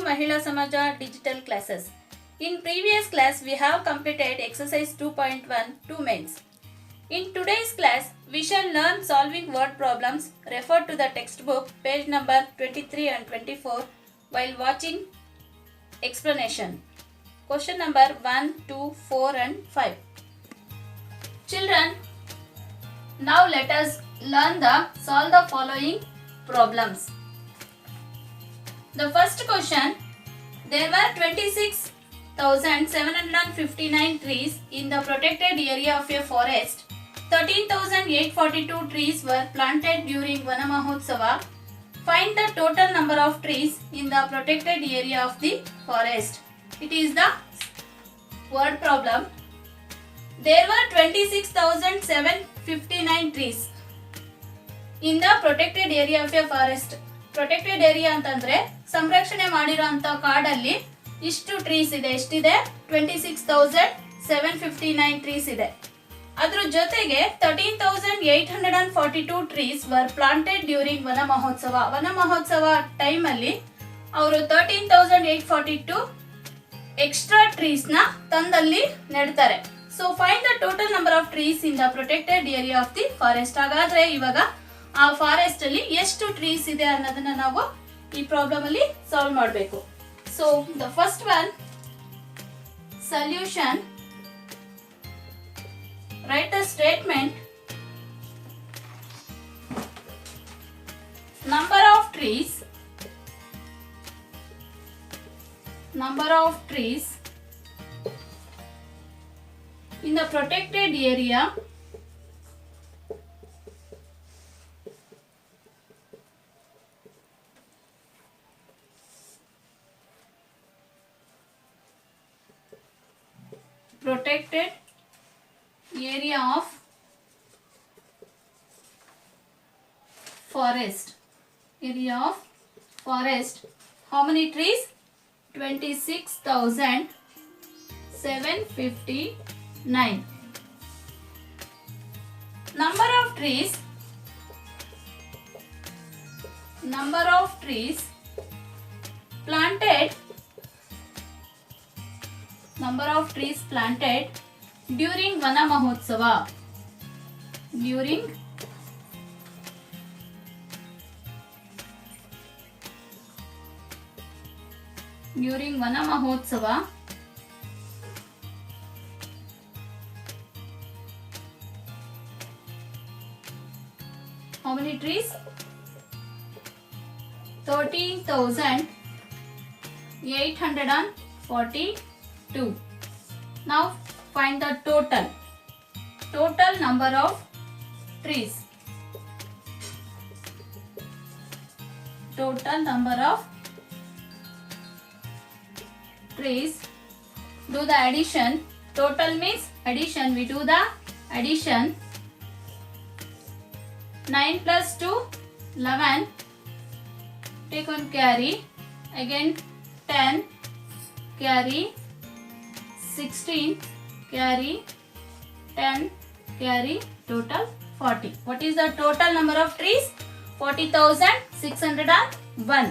Mahila Samaja digital classes. In previous class we have completed exercise 2.1 2 mains. In today's class we shall learn solving word problems. Refer to the textbook page number 23 and 24 while watching explanation. Question number 1, 2, 4 and 5. Children, now let us solve the following problems. The first question, there were 26,759 trees in the protected area of a forest. 13,842 trees were planted during Vana Mahotsava. Find the total number of trees in the protected area of the forest. It is the word problem. There were 26,759 trees in the protected area of a forest. Protected area ಅಂತಂದ್ರೆ ಸಂರಕ್ಷಣೆ ಮಾಡಿರೋಂಥ ಕಾಡಲ್ಲಿ ಇಷ್ಟು trees ಇದೆ. ಎಷ್ಟಿದೆ? 26,759 trees ಇದೆ. ಅದ್ರ ಜೊತೆಗೆ 13,842 ಟ್ರೀಸ್ ವರ್ ಪ್ಲಾಂಟೆಡ್ ಡ್ಯೂರಿಂಗ್ ವನ ಮಹೋತ್ಸವ. ವನ ಮಹೋತ್ಸವ ಟೈಮಲ್ಲಿ ಅವರು 13,842 ಎಕ್ಸ್ಟ್ರಾ ಟ್ರೀಸ್ ನ ತಂದಲ್ಲಿ ನೆಡ್ತಾರೆ. So find the total number of trees in the protected area of the forest. ಹಾಗಾದ್ರೆ ಇವಾಗ ಆ ಫಾರೆಸ್ಟ್ ಅಲ್ಲಿ ಎಷ್ಟು ಟ್ರೀಸ್ ಇದೆ ಅನ್ನೋದನ್ನ ನಾವು ಈ ಪ್ರಾಬ್ಲಮ್ ಅಲ್ಲಿ ಸಾಲ್ವ್ ಮಾಡಬೇಕು. So the first one, solution. Right the statement. number of trees in the protected area of forest. How many trees? 26,759. Number of trees planted during Vana Mahotsava. During Vana Mahotsava, how many trees? 13,842. Now find the total number of trees. Total number of trees. Do the addition. Total means addition. We do the addition. 9 plus 2, 11. Take one carry. Again 10 carry. 16 carry. 10 carry. Total 40. What is the total number of trees? 40,601.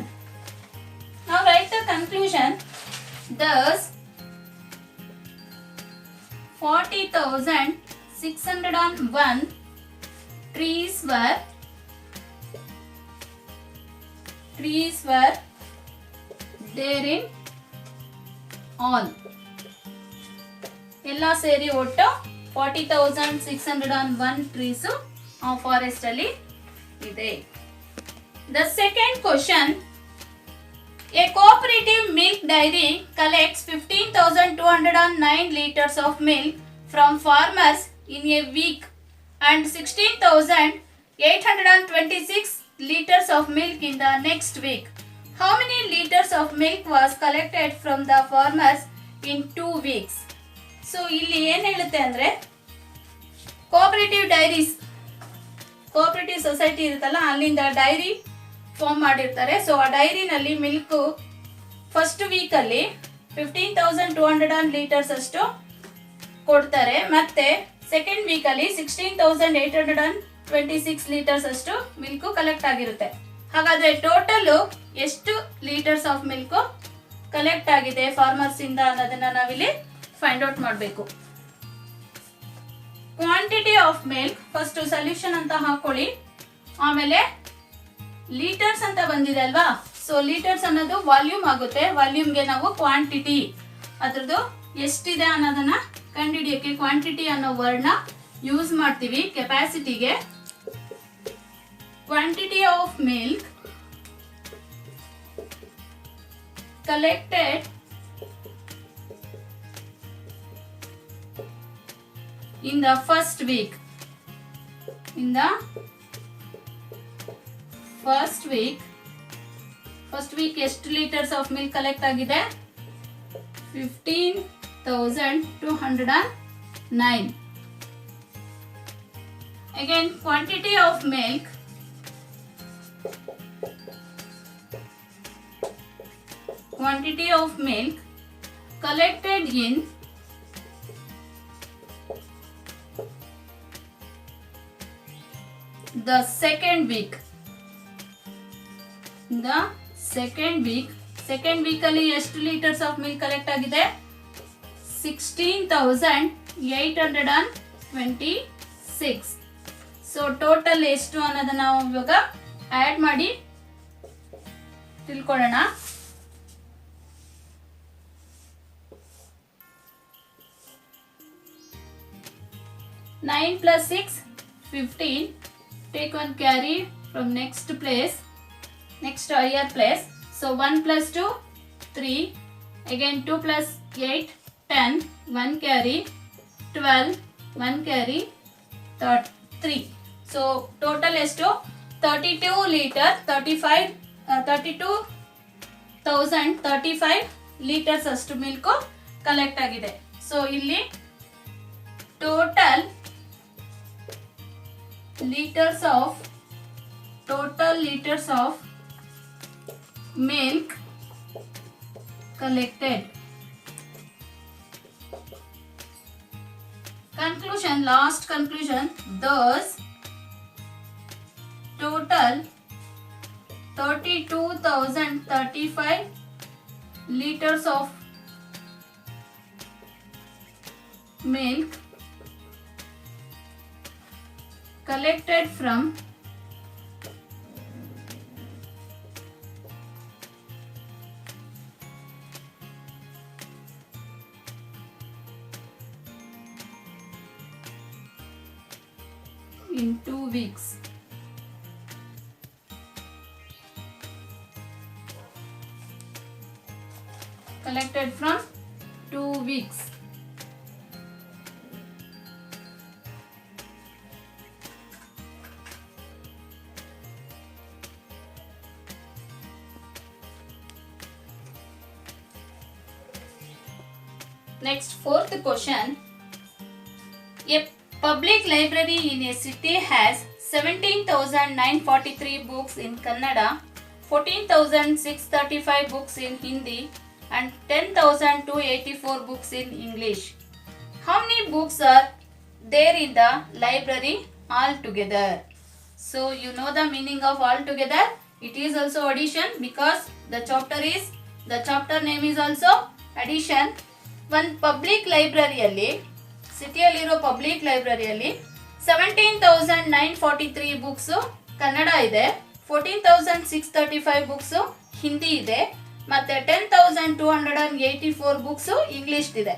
Now write the conclusion. Thus 40,601 trees were there in all. ಎಲ್ಲ ಸೇರಿ ಒಟ್ಟು 40,601 trees ಆ forest ಅಲ್ಲಿ ಇದೆ. The second question, a cooperative milk dairy collects 15,209 liters of milk from farmers in a week and 16,826 liters of milk in the next week. How many liters of milk was collected from the farmers in 2 weeks? So ಇಲ್ಲಿ ಏನು ಹೇಳುತ್ತೆ ಅಂದ್ರೆ cooperative society ಇರುತ್ತಲ್ಲ, ಅಲ್ಲಿಂದ dairy farm ಮಾಡಿರ್ತಾರೆ. So ಆ ಡೈರಿನಲ್ಲಿ milk first ವೀಕಲ್ಲಿ 15,200 litres ಅಷ್ಟು ಕೊಡ್ತಾರೆ. ಮತ್ತೆ ಸೆಕೆಂಡ್ ವೀಕಲ್ಲಿ 16,826 ಲೀಟರ್ಸ್ ಅಷ್ಟು ಮಿಲ್ಕ್ ಕಲೆಕ್ಟ್ ಆಗಿರುತ್ತೆ. ಹಾಗಾದ್ರೆ ಟೋಟಲ್ ಎಷ್ಟು ಲೀಟರ್ಸ್ ಆಫ್ ಮಿಲ್ಕ್ ಕಲೆಕ್ಟ್ ಆಗಿದೆ ಫಾರ್ಮರ್ಸ್ ಇಂದ ಅನ್ನೋದನ್ನ ನಾವಿಲ್ಲಿ ಫೈಂಡ್ ಔಟ್ ಮಾಡಬೇಕು. Quantity of milk first solution ಅಂತ ಹಾಕೊಳ್ಳಿ. ಆಮೇಲೆ ಲೀಟರ್ಸ್ ಅಂತ ಬಂದಿದೆ ಅಲ್ವಾ, ಸೊ ಲೀಟರ್ಸ್ ಅನ್ನೋದು ವಾಲ್ಯೂಮ್ ಆಗುತ್ತೆ. ವಾಲ್ಯೂಮ್ಗೆ ನಾವು ಕ್ವಾಂಟಿಟಿ ಅದ್ರದ್ದು ಎಷ್ಟಿದೆ ಅನ್ನೋದನ್ನ ಕಂಡುಹಿಡಿಯಕ್ಕೆ ಕ್ವಾಂಟಿಟಿ ಅನ್ನೋ ವರ್ಡ್ನ ಯೂಸ್ ಮಾಡ್ತೀವಿ. ಕೆಪಾಸಿಟಿಗೆ quantity of milk collected in the first week. In the first week ಎಷ್ಟು ಲೀಟರ್ಸ್ ಆಫ್ ಮಿಲ್ಕ್ ಕಲೆಕ್ಟ್ ಆಗಿದೆ? 15,209. Again, quantity of milk collected in the second week. Second week ಅಲ್ಲಿ ಎಷ್ಟು ಲೀಟರ್ಸ್ ಆಫ್ ಮಿಲ್ಕ್ ಕಲೆಕ್ಟ್ ಆಗಿದೆ? 16,826. So total ಎಷ್ಟು ಅನ್ನೋದನ್ನ ನಾವು ಇವಾಗ add ಮಾಡಿ ತಿಳ್ಕೊಳ್ಳೋಣ. 9 plus 6, 15. Take one carry from next higher place. So 1 plus 2, 3. Again 2 plus 8, 10. 1 carry, 12. 1 carry, 3. So total is to 32 liter, 32,035 liters ಅಷ್ಟು ಮಿಲ್ಕ್ ಕಲೆಕ್ಟ್ ಆಗಿದೆ. ಸೊ ಇಲ್ಲಿ total liters of milk collected. Last conclusion, thus total 32,035 liters of milk collected from in 2 weeks. Collected from 2 weeks. Next, fourth question. A public library in a city has 17,943 books in Kannada, 14,635 books in Hindi and 10,284 books in English. How many books are there in the library altogether? So you know the meaning of altogether. It is also addition because the chapter name is also addition. One public library ಅಲ್ಲಿ ಸಿಟಿಯಲ್ಲಿರೋ public ಲೈಬ್ರರಿಯಲ್ಲಿ 17,943 books Kannada ಇದೆ, 14,635 books Hindi ಇದೆ, ಮತ್ತೆ 10,284 books English ಇದೆ.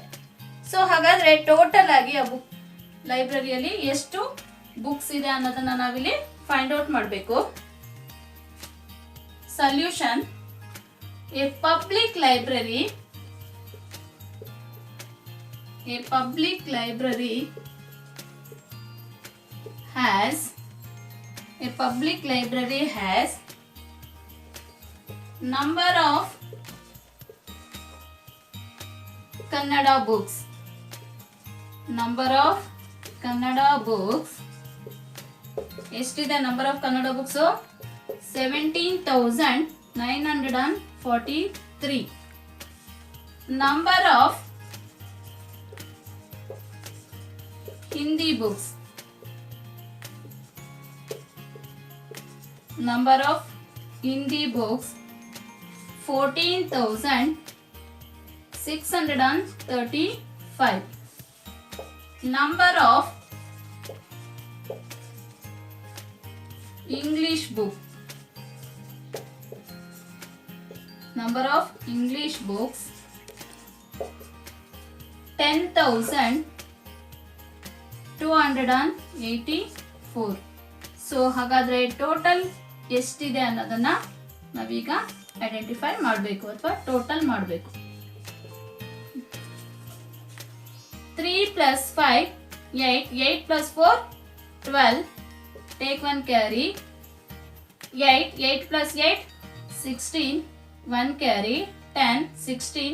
So ಹಾಗಾದ್ರೆ total ಆಗಿ ಆ book ಲೈಬ್ರರಿಯಲ್ಲಿ ಎಷ್ಟು books ಇದೆ ಅನ್ನೋದನ್ನ ನಾವಿಲ್ಲಿ ಫೈಂಡ್ ಔಟ್ ಮಾಡಬೇಕು. Solution: A public library has number of Kannada books. ಎಷ್ಟಿದೆ number of Kannada books? 17,943. Number of Hindi books. 14,000 635. Number of English book. Number of English books 10,284. So ಹಾಗಾದ್ರೆ ಟೋಟಲ್ ಎಷ್ಟಿದೆ ಅನ್ನೋದನ್ನ ನಾವೀಗ ಐಡೆಂಟಿಫೈ ಮಾಡಬೇಕು ಅಥವಾ ಟೋಟಲ್ ಮಾಡಬೇಕು. 3 plus 5 8, 8 plus 4 12, take 1 carry, 8, 8 plus 8 16, 1 carry, 10, 16,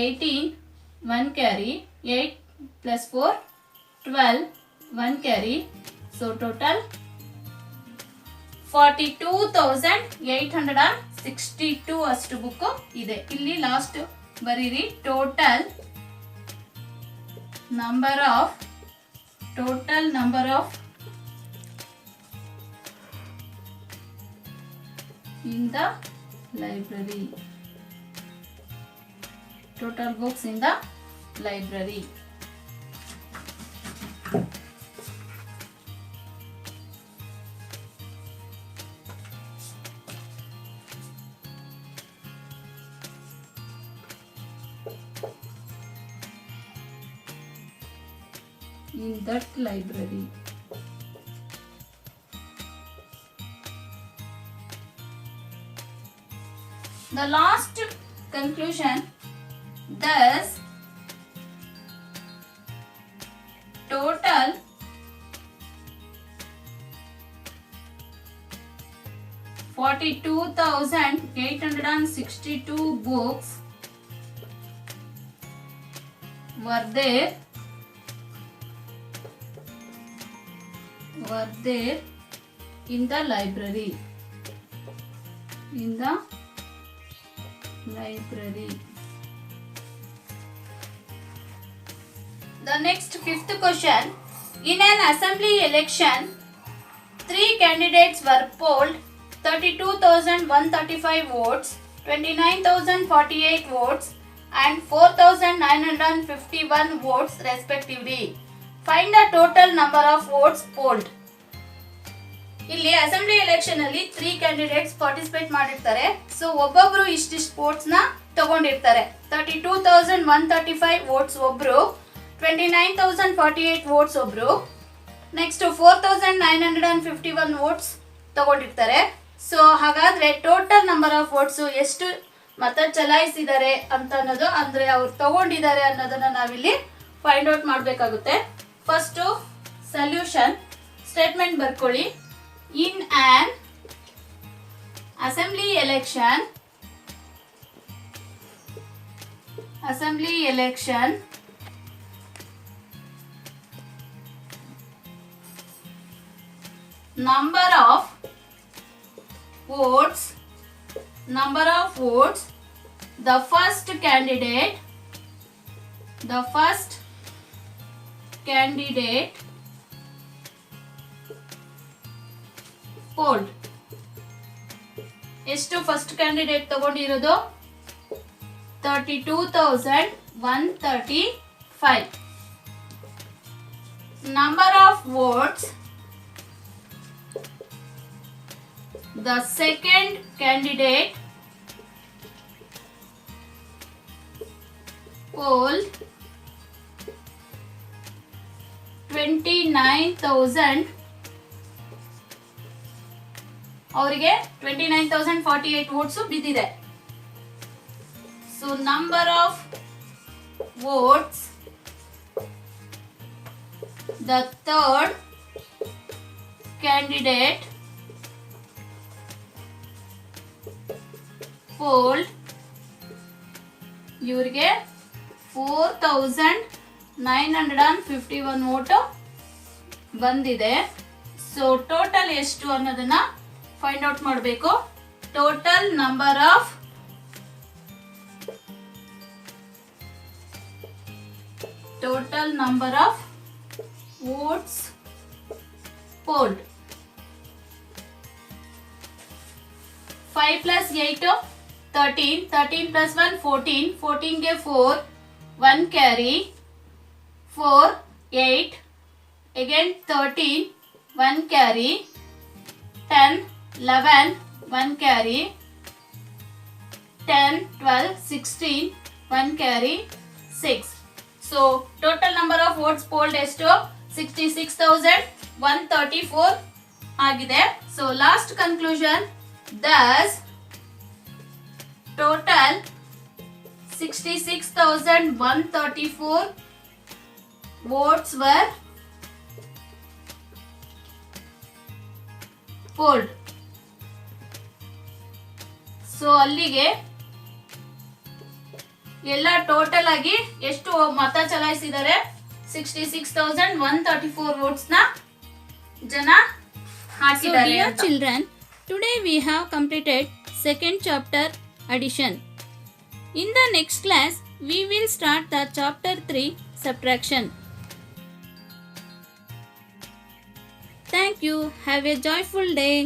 18, 1 carry, 8 plus 4 12, 1 carry, so total 42,862 ಅಷ್ಟು book ಇದೆ. ಇಲ್ಲಿ ಲಾಸ್ಟ್ ಬರೀರಿ total number of in the library, total books in the library. In that library. The last conclusion, thus total (42,862) books were there in the library. The next fifth question. In an assembly election, 3 candidates were polled. 32,135 votes, 29,048 votes and 4,951 votes respectively. Find the total number of votes polled. ಇಲ್ಲಿ assembly election ಅಲ್ಲಿ 3 candidates participate ಮಾಡಿರ್ತಾರೆ. So ಒಬ್ಬೊಬ್ರು ಇಷ್ಟಿಷ್ಟು votes ನ ತಗೊಂಡಿರ್ತಾರೆ. 32,135 votes ಒಬ್ರು, 29,048 votes ಒಬ್ರು, next 4,951 votes ತಗೊಂಡಿರ್ತಾರೆ. So ಹಾಗಾದ್ರೆ total number of votes ಎಷ್ಟು ಮತ ಚಲಾಯಿಸಿದ್ದಾರೆ ಅಂತ ಅನ್ನೋದು, ಅಂದ್ರೆ ಅವ್ರು ತಗೊಂಡಿದ್ದಾರೆ ಅನ್ನೋದನ್ನ ನಾವಿಲ್ಲಿ ಫೈಂಡ್ ಔಟ್ ಮಾಡಬೇಕಾಗುತ್ತೆ. ಫಸ್ಟ್ ಸೊಲ್ಯೂಷನ್ ಸ್ಟೇಟ್ಮೆಂಟ್ ಬರ್ಕೊಳ್ಳಿ. In an assembly election, number of votes, the first candidate polled. ಎಷ್ಟು ಫಸ್ಟ್ ಕ್ಯಾಂಡಿಡೇಟ್ ತಗೊಂಡಿರೋದು? 32,135. Number of votes the second candidate polled 29,000. ಅವರಿಗೆ 29,048 ವೋಟ್ಸ್ ಬಿದ್ದಿದೆ. So number of votes the third candidate polled, ಇವರಿಗೆ 4,951 vote ಬಂದಿದೆ. So total ಎಷ್ಟು ಅನ್ನೋದನ್ನ find out ಮಾಡಬೇಕು. Total number of votes polled. 5 plus 8 13, 13 plus 1 14, 14 के 4, 1 carry, 4, 8, again 13, 1 carry, 10, 11, 1 carry, 10, 12, 16, 1 carry, 6. So total number of votes polled ಎಷ್ಟು 66,134 ಆಗಿದೆ. So last conclusion, thus total 66,134 votes were polled. So ಅಲ್ಲಿಗೆ ಎಲ್ಲ total ಆಗಿ ಎಷ್ಟು ಮತ ಚಲಾಯಿಸಿದ್ದಾರೆ 66,134 votes ನ ಜನ ಹಾಕಿದ್ದಾರೆ. So dear children, today we have completed second chapter addition. In the next class we will start the chapter 3 subtraction. Thank you. Have a joyful day.